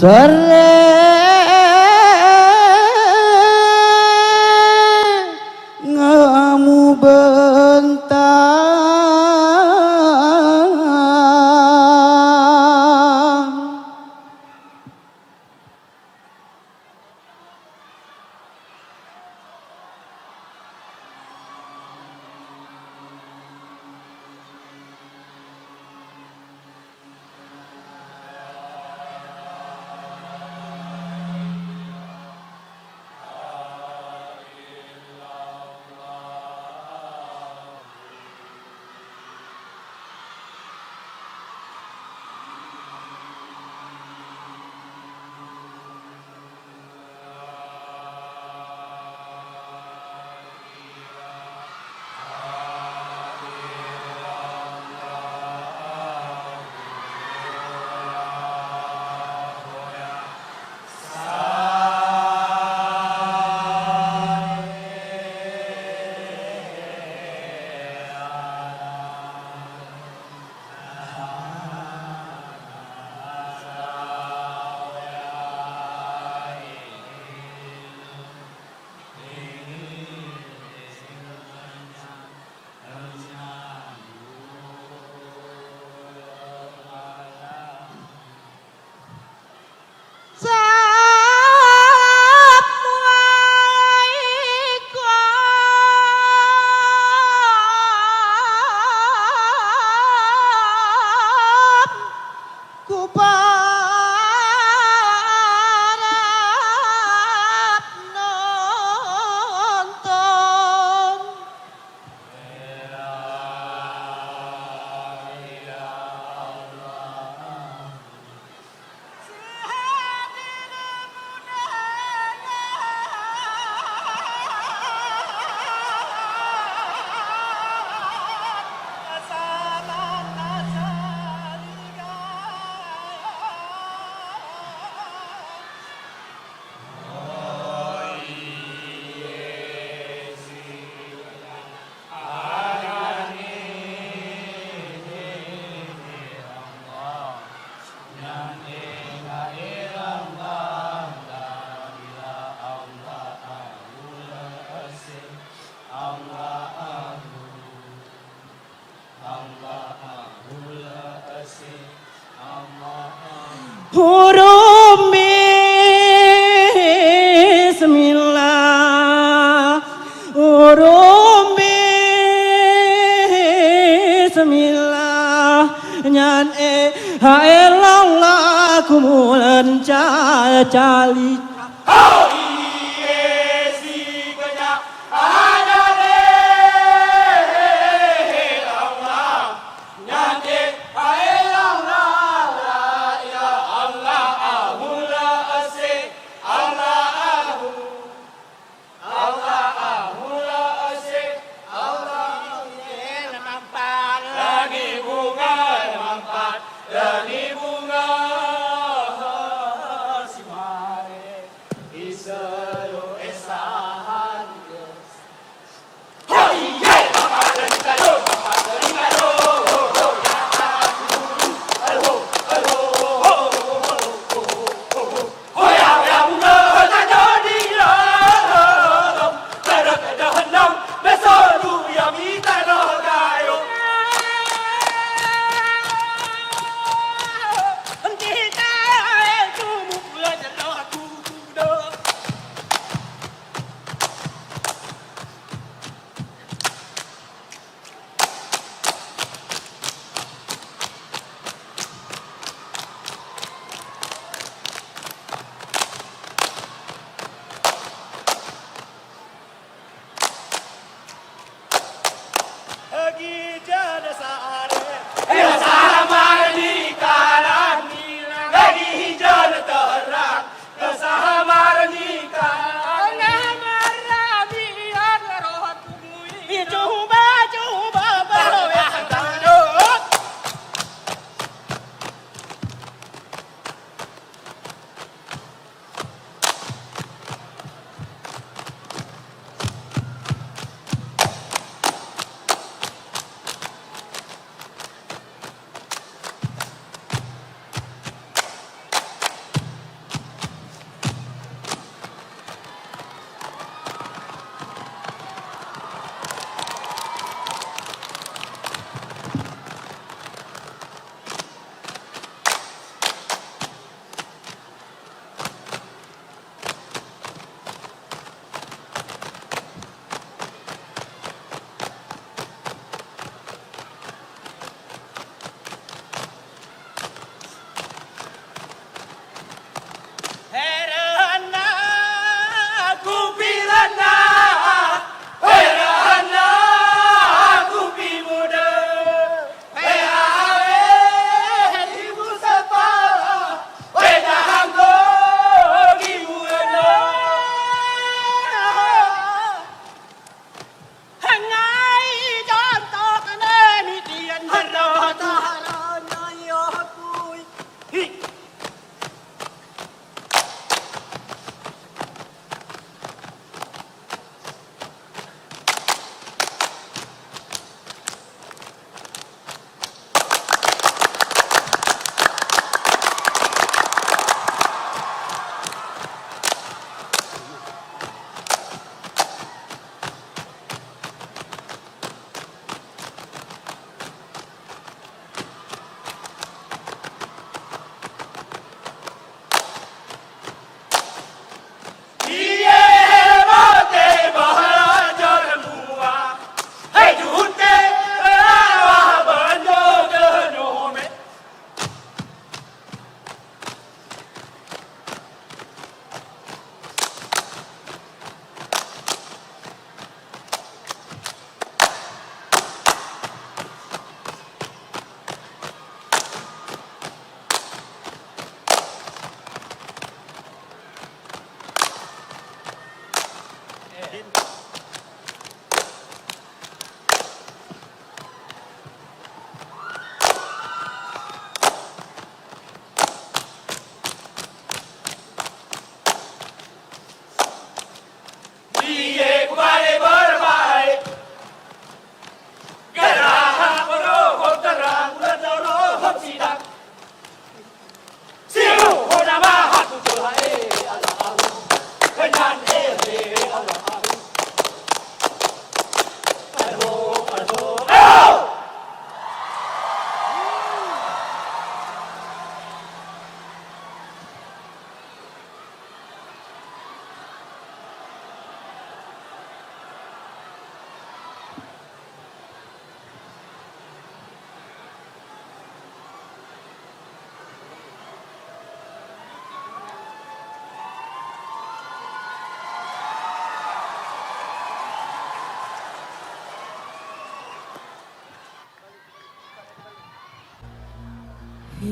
sore ngamu bentang huruf bismillah huruf bismillah nyan haelallah kumulan cali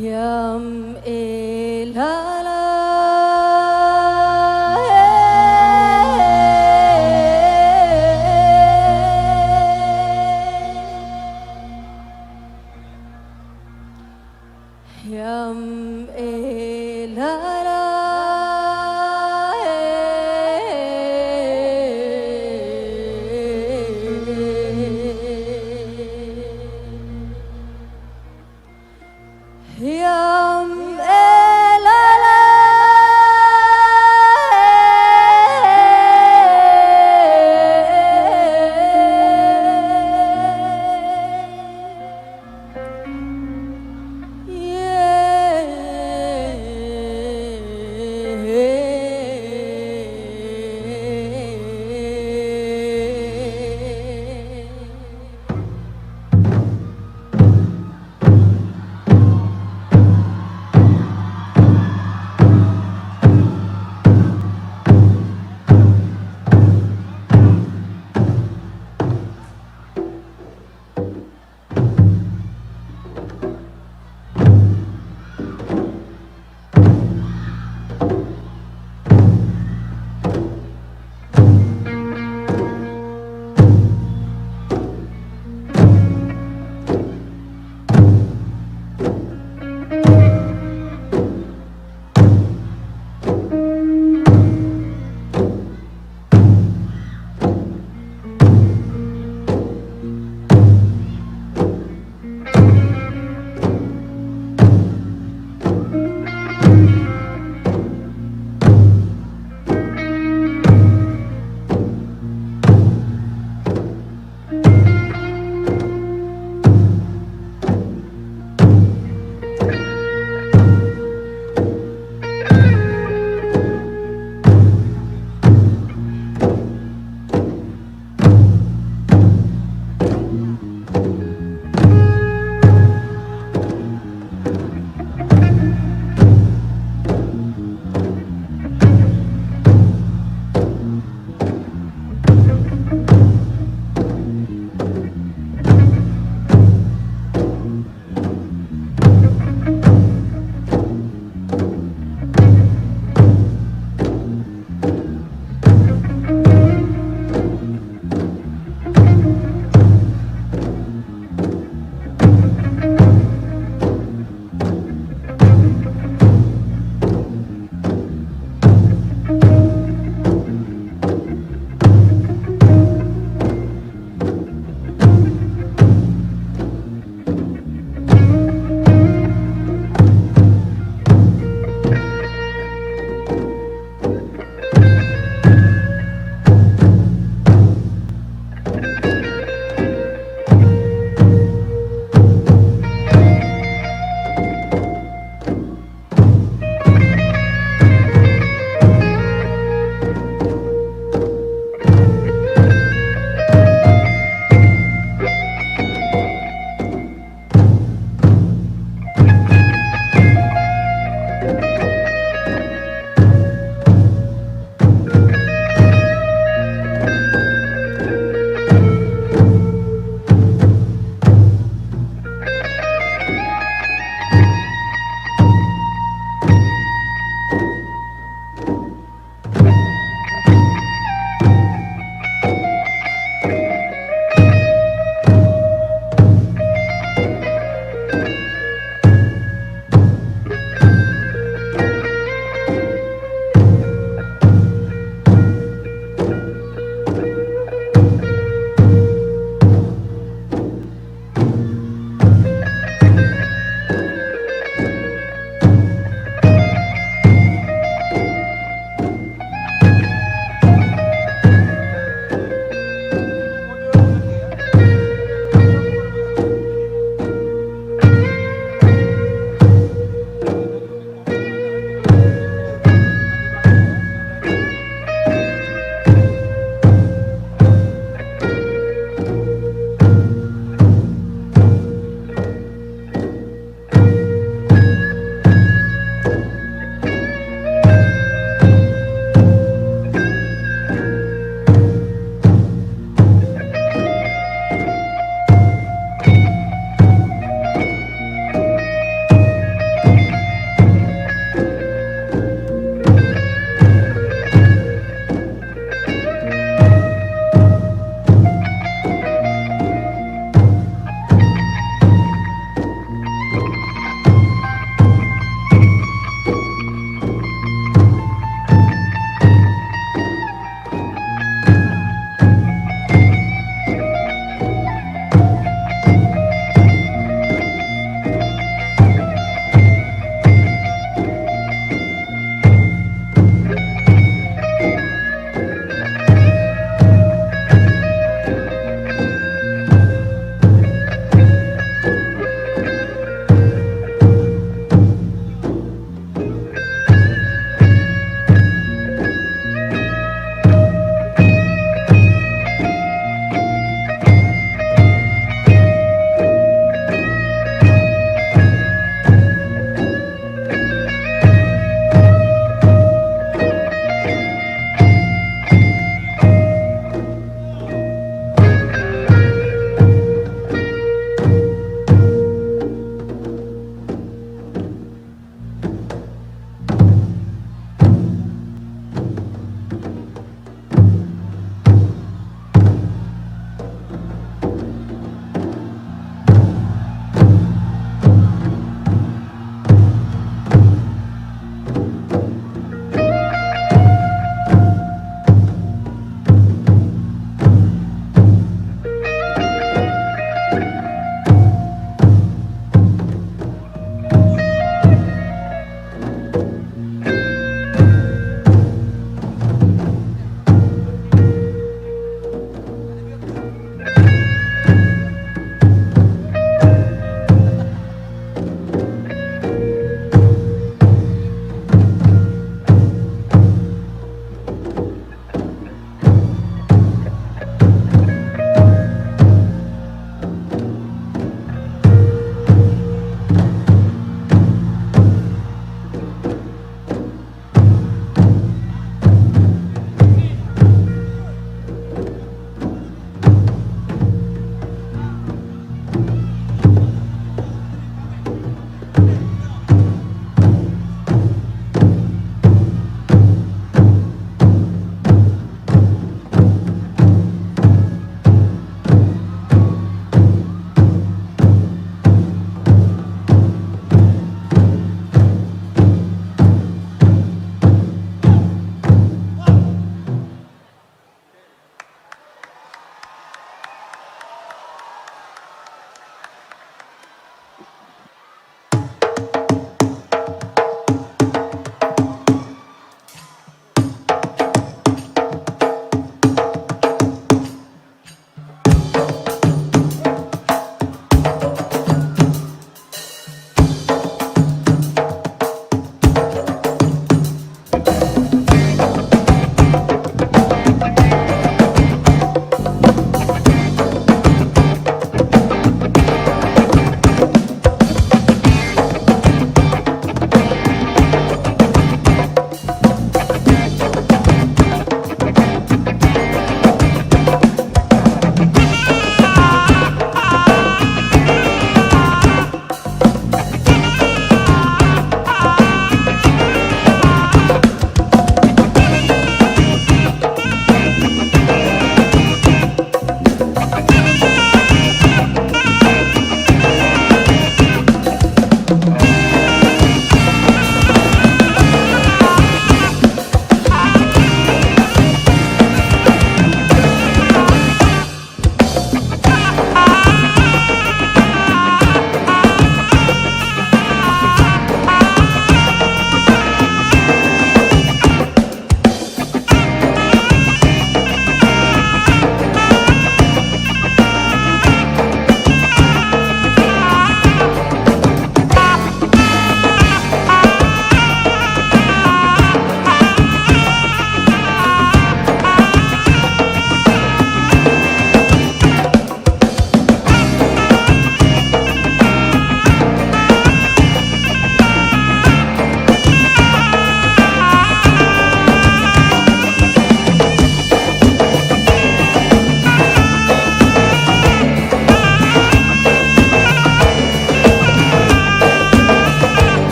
Yam elala Yam elala Yam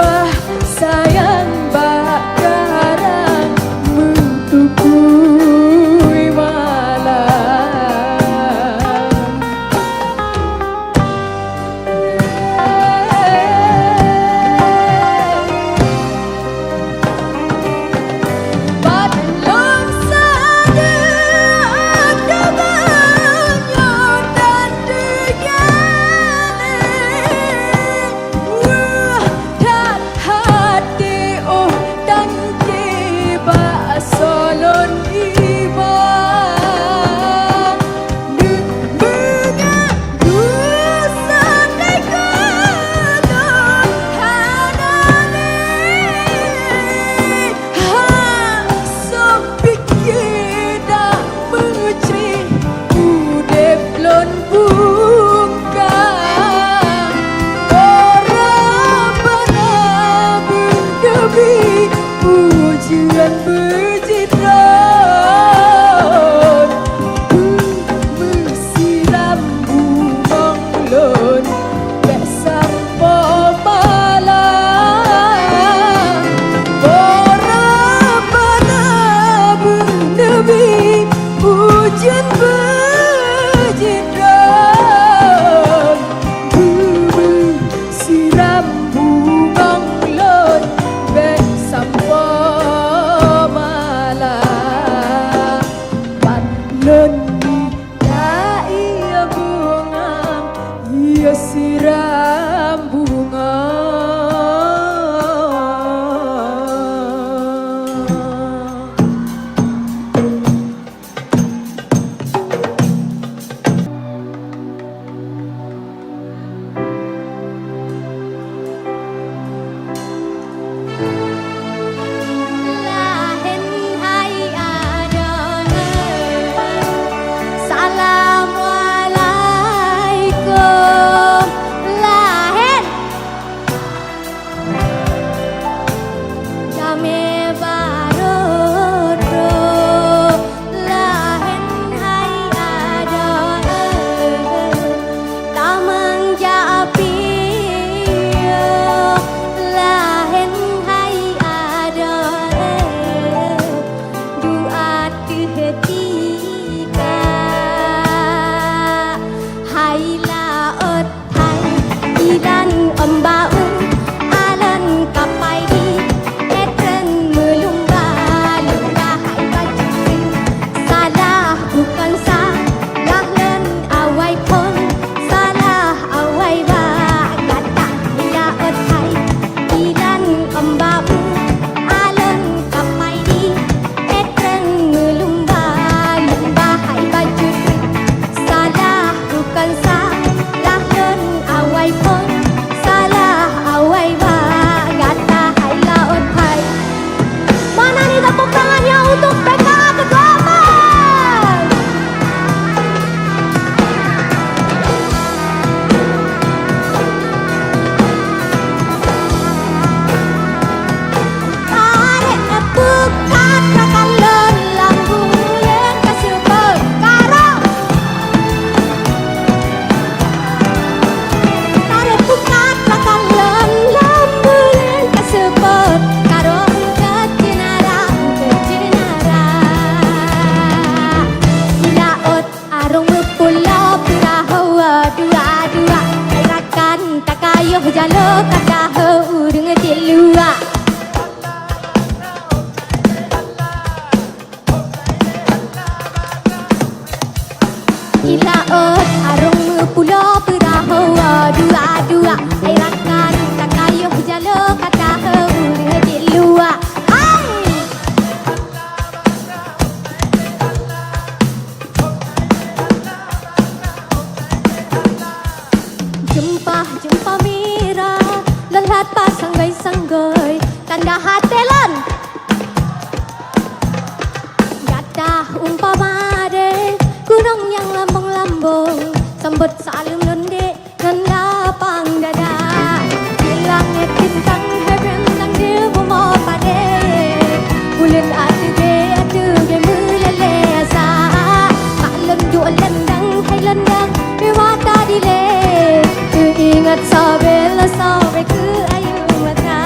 Wah sayang bakaran mentukui malam. Belum saja ada banyak dan wah dan hati oh dan tiba solon iba dusa dekat hanane sepikir dah menguci udep lon buka orang benar demi pujian berjidran bersiram bumang lon besang pemalang orang benar demi pujian berjidran bersiram bumang lon besang pemalang panon tak ia bunga ia siram bunga. Lahen hai Adonai, Assalamualaikum. Lahen Jame Barodo, Lahen hai Adonai, Tamang Japio, Lahen hai Adonai, Duat ketika hai laot hai idan ombau alan kapai di etren melumba lumba hai baju salah bukan salah len awai pun salah awai ba kata laot hai idan ombau alan kapai di etren melumba lumba hai baju salah bukan salah len awai pun salah awai ba kata hai laot hai. Mana nih tepuk tangannya untuk PK Ketuaman? Tarik bukan rakalon lambulen kasebel karo. Tarik bukan rakalon lambulen kasebel karo kejenara ilaot arung pulau pirahawa dua-dua rakan takayuh jalo kata urung dilua. Ilaot arung pulau pirahawa dua-dua rakan takayuh jalo kata urung dilua. Jumpa mira lelat pasanggai-sanggai tanda hatelan gadah umpama de gunung yang lambung-lambung sambut salim londe dan lapang dada bilang bintang bintang di bumau pade bulan atu ge mulale asa maklum jualan dang thailand dang mata dile ingat sabel sabe ke ayu mata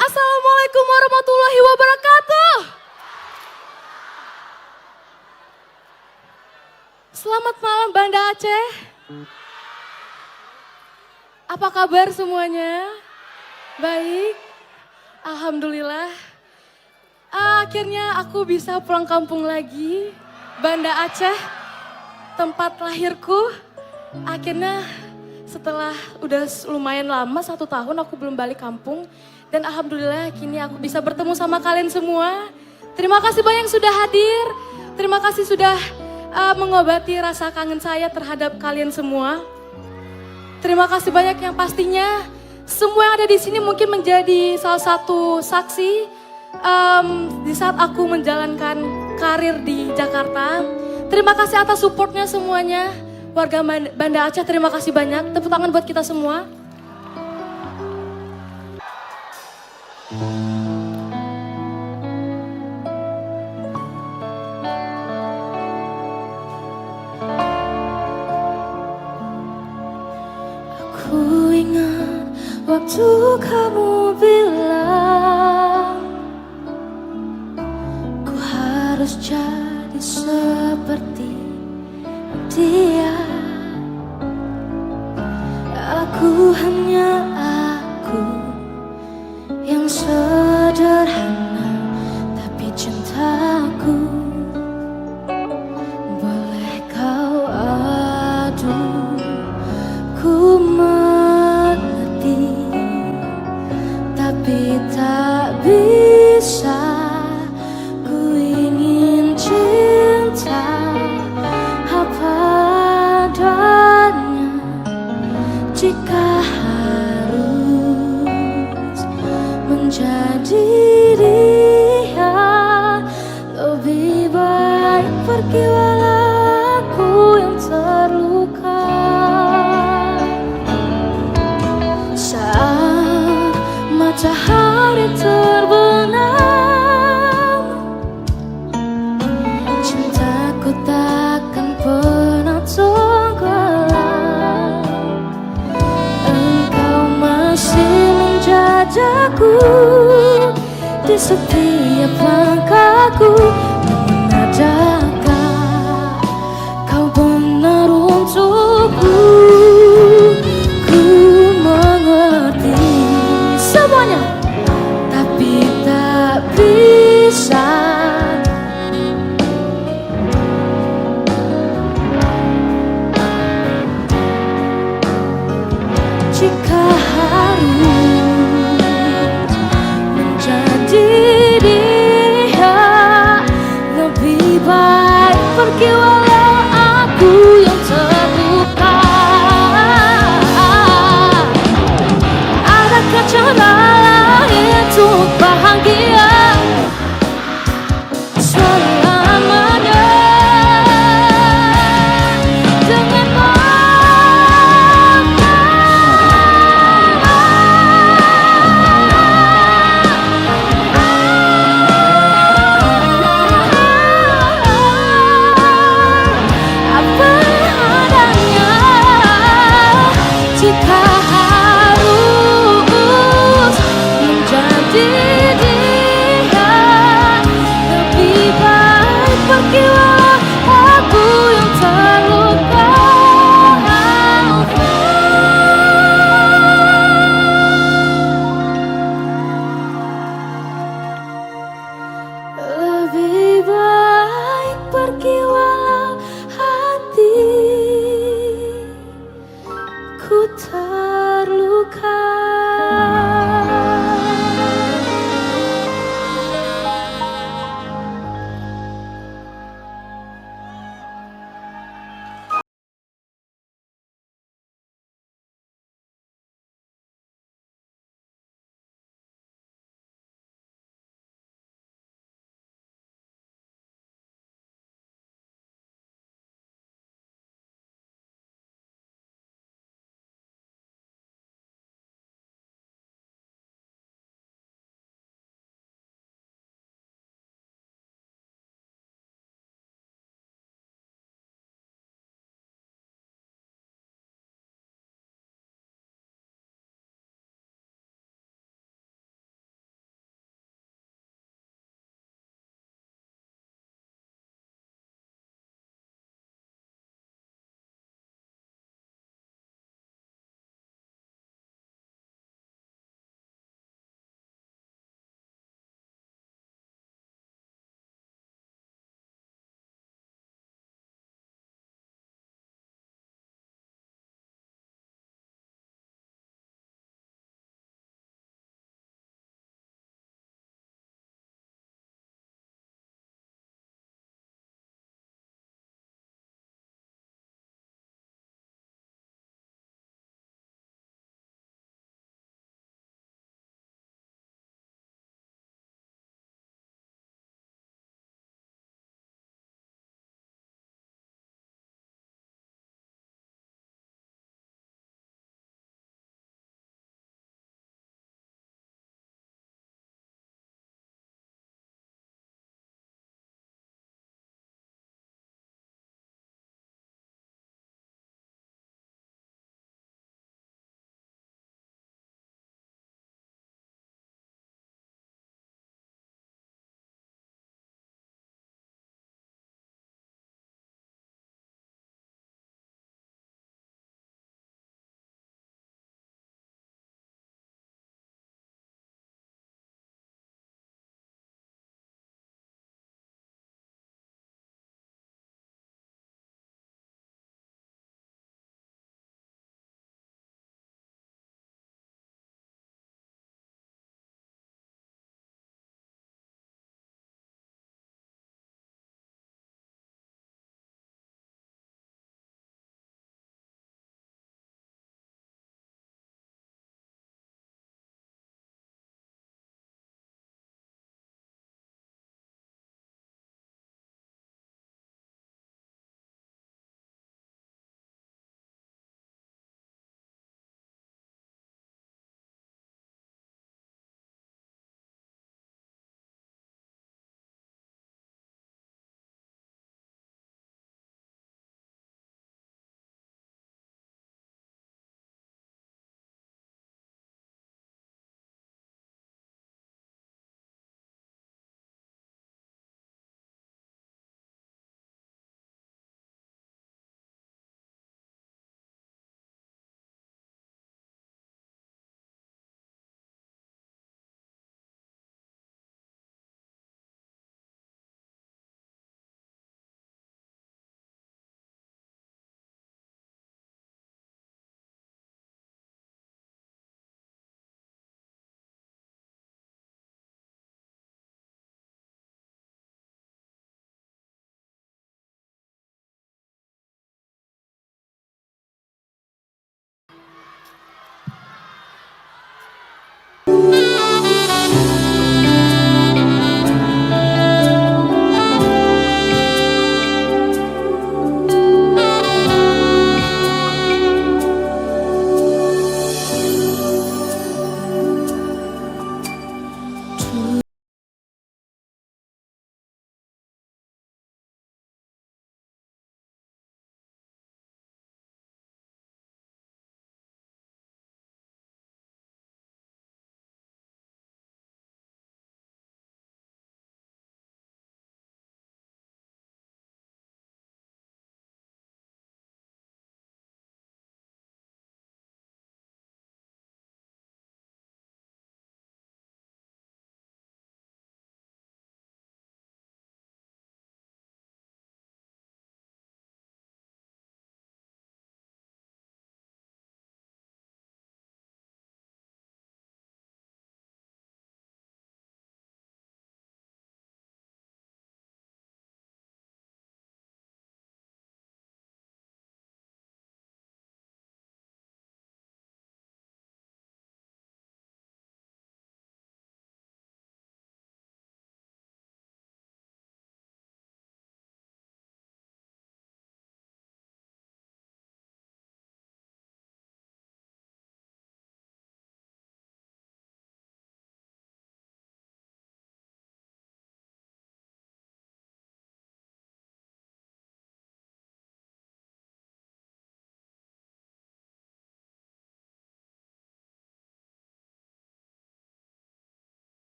Assalamualaikum warahmatullahi wabarakatuh. Selamat malam Banda Aceh. Apa kabar semuanya? Baik, alhamdulillah. Akhirnya aku bisa pulang kampung lagi. Banda Aceh, tempat lahirku. Akhirnya setelah udah lumayan lama, 1 tahun aku belum balik kampung. Dan alhamdulillah kini aku bisa bertemu sama kalian semua. Terima kasih banyak yang sudah hadir. Terima kasih sudah mengobati rasa kangen saya terhadap kalian semua. Terima kasih banyak yang pastinya semua yang ada di sini mungkin menjadi salah satu saksi di saat aku menjalankan karir di Jakarta. Terima kasih atas supportnya semuanya. Warga Banda Aceh, terima kasih banyak. Tepuk tangan buat kita semua. Ku ingat Waktu kamu bilang ku harus jadi seperti dia, aku hanya aku yang sederhana, tapi cintaku boleh kau adu. Ku mengerti, tapi tak bisa. Ku ingin cinta apa adanya. Jika harus menjadi dia, lebih baik pergi walau aku yang terluka. Saat matahari terbenam, cintaku takkan pernah tenggelam. Engkau masih menjajaku di setiap langkahku. Namun adakah kau benar untukku? Ku mengerti semuanya, tapi tak bisa. Jika harus menjadi dia, lebih baik pergi walau aku yang terluka. Adakah cara lain untuk bahagia selamanya denganmu? Apa adanya. Jika harus menjadi dia, lebih baik pergi walau aku yang terluka. Lebih baik pergi walau hatiku terluka.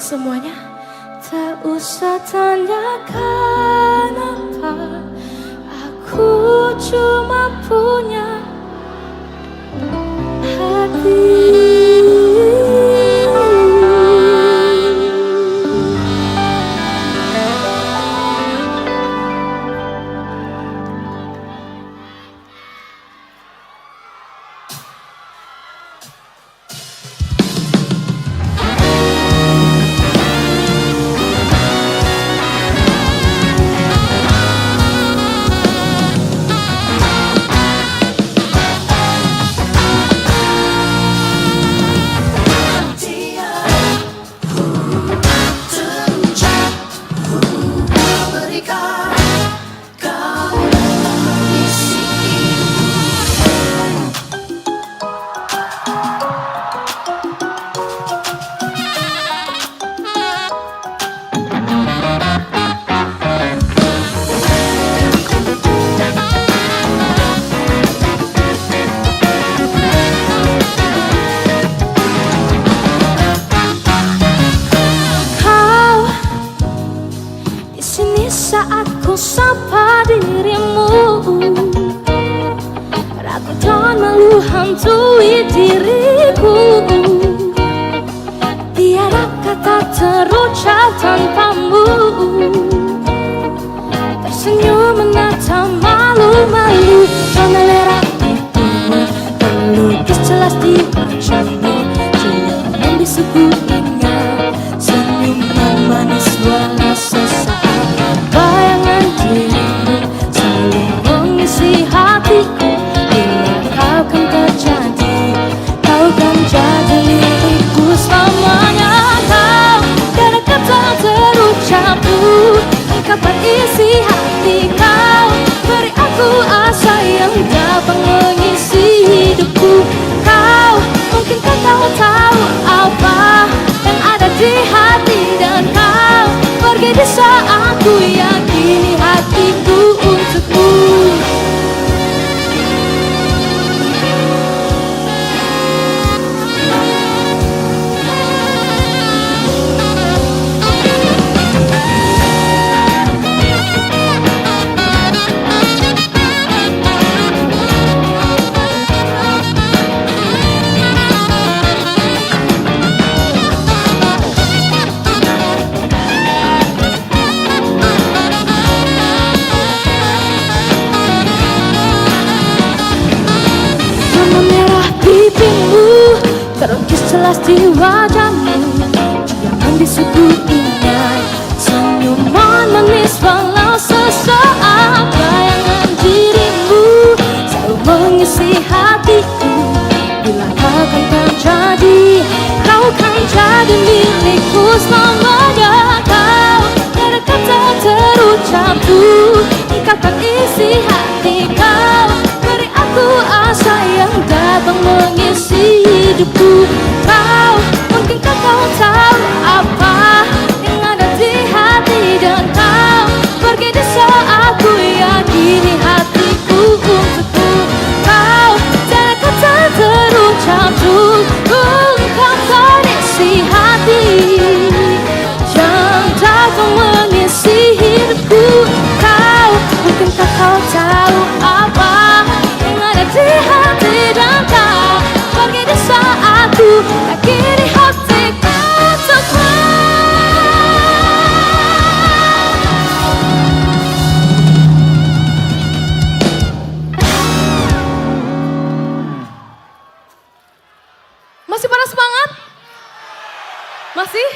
semuanya. Tak usah tanyakan apa, aku cuma punya hati. Saat ku sapa dirimu, ragu dan malu hantui diriku. Tiada kata terucap tanpamu, tersenyum menatap malu-malu. Zona merah itu terlukis jelas di wajahmu, jiwa membisuku ingat senyuman manis walau sesaat. Bayangan dirimu selalu mengisi hatiku. Bila kau kan terjadi, kau kan jadi milikku selamanya. Kau tiada kata terucap, ungkapan isi hati kau. Beri aku asa yang dapat mengisi hidupku. Kau, mungkinkah kau tahu apa yang ada di hati, dan kau pergi di saat ku yakini hatiku untukmu. Terukis jelas di wajahmu, jangan disuku ingat senyuman manis walau sesaat. Bayangan dirimu selalu mengisi hatiku. Bila kau kan terjadi, kau kan jadi milikku selamanya. Kau tiada kata terucap, ungkapan isi hati kau. Beri aku asa yang dapat mengisi hidupku. Kau, mungkinkah kau tahu apa yang ada di hati, dan kau pergi di saat ku yakini hatiku untukmu. Kau tiada kata terucap, ungkapan isi hati yang dapat mengisi hidupku. Kau, mungkinkah kau tahu apa yang ada di hati, dan kau pergi di saat ku yakini hatiku untukmu. Masih pada semangat? Masih?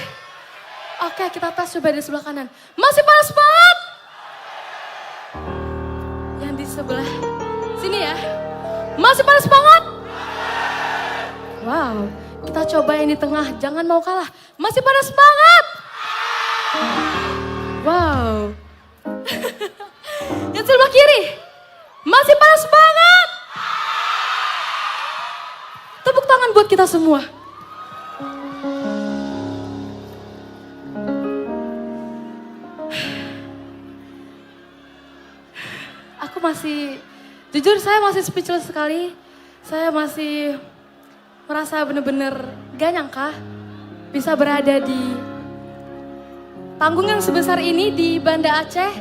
Oke, kita tes coba di sebelah kanan. Masih pada semangat? Yang di sebelah sini ya. Masih pada semangat? Wow, kita coba yang di tengah, jangan mau kalah. Masih pada semangat? Wow. Yang sebelah kiri, masih pada semangat? Tepuk tangan buat kita semua. Aku masih, jujur saya masih speechless sekali. Saya masih merasa bener-bener gak nyangka bisa berada di panggung yang sebesar ini di Banda Aceh.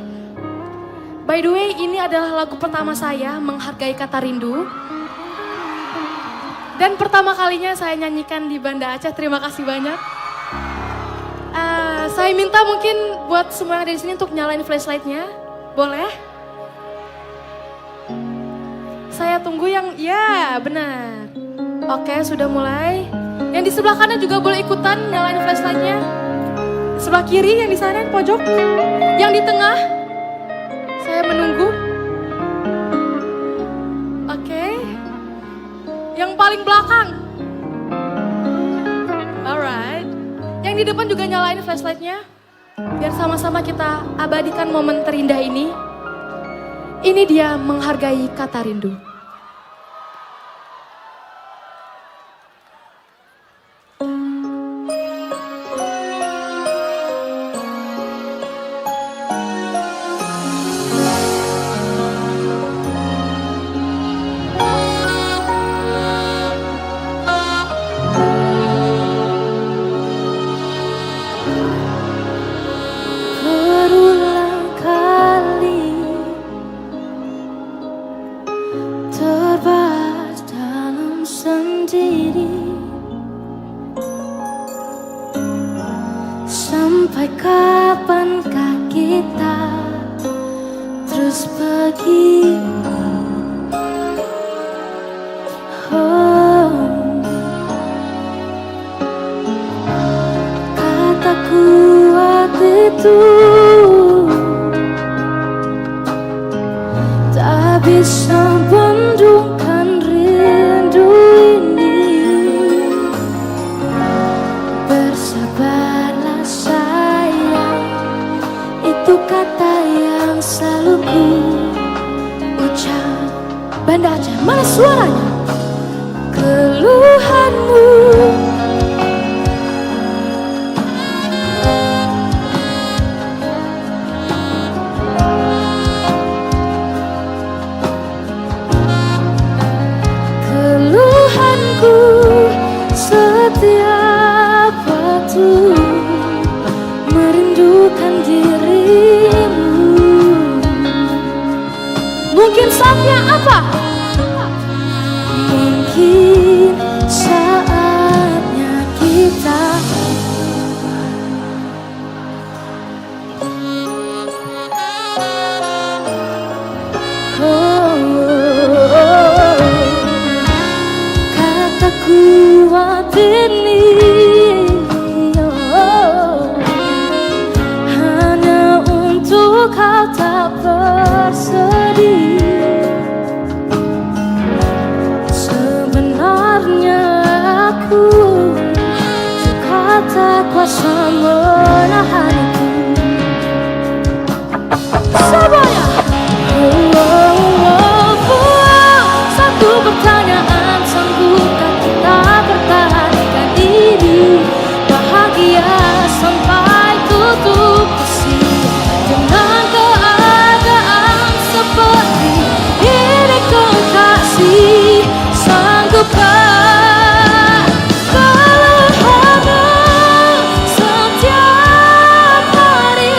By the way, ini adalah lagu pertama saya, Menghargai Kata Rindu. Dan pertama kalinya saya nyanyikan di Banda Aceh. Terima kasih banyak. Saya minta mungkin buat semua yang ada di sini untuk nyalain flashlightnya, boleh? Saya tunggu yang, ya benar. Oke, sudah mulai. Yang di sebelah kanan juga boleh ikutan nyalain flashlightnya. Sebelah kiri yang di sana, pojok. Yang di tengah, saya menunggu. Oke. Yang paling belakang. Alright. Yang di depan juga nyalain flashlightnya. Biar sama-sama kita abadikan momen terindah ini. Ini dia Menghargai Kata Rindu. Berulang kali terbahas dalam sendiri. Sampai kapankah kita terus begini? Oh, kata kuat itu tak bisa bendungkan rindu ini. Bersabarlah sayang, itu kata yang selalu ku ucap. Banda Aceh, mana suaranya? Keluhanmu keluhanku setiap waktu merindukan dirimu. Mungkin saatnya apa? Mungkin saatnya kita kata kuat ini hanya untuk kau tak bersedih. Sebenarnya aku juga tak kuasa menahan itu. Semuanya. Satu pertanyaan, sanggupkah kita pertahankan ini? Bahagia sampai tutup usia dengan keadaan seperti ini. Kekasih, sanggupkah keluhanmu setiap hari?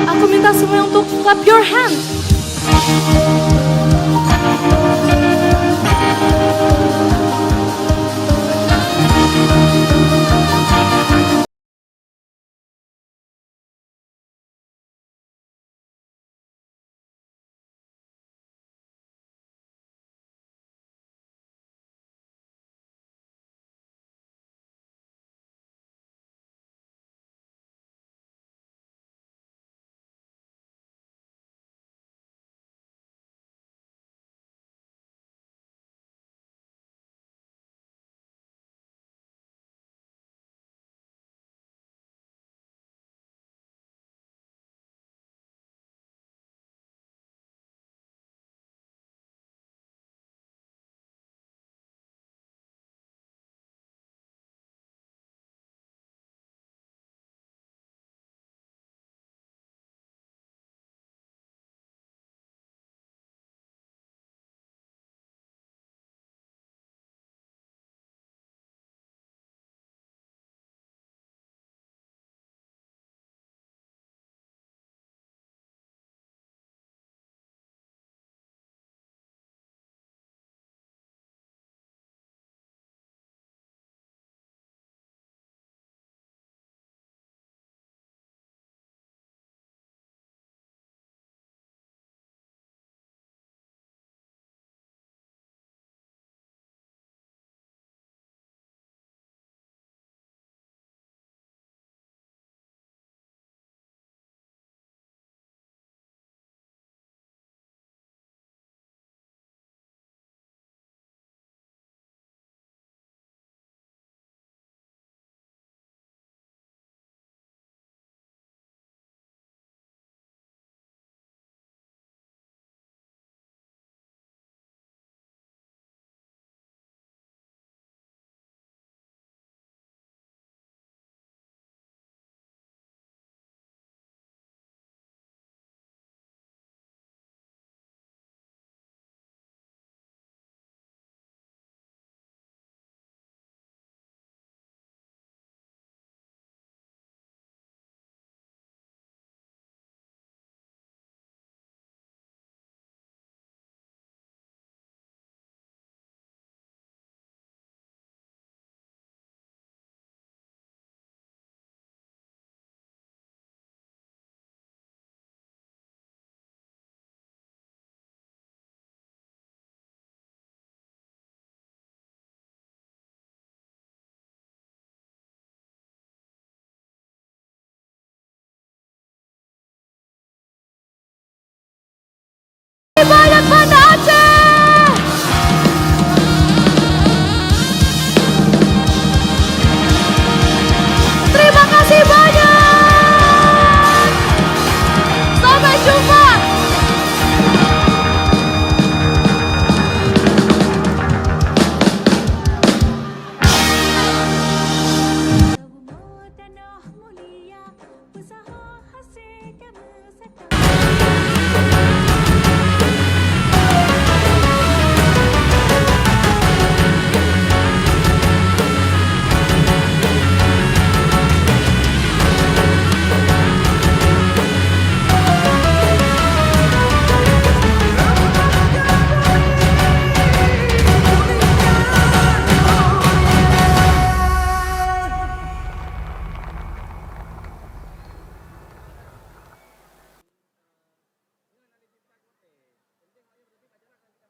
Aku minta semua untuk clap your hands.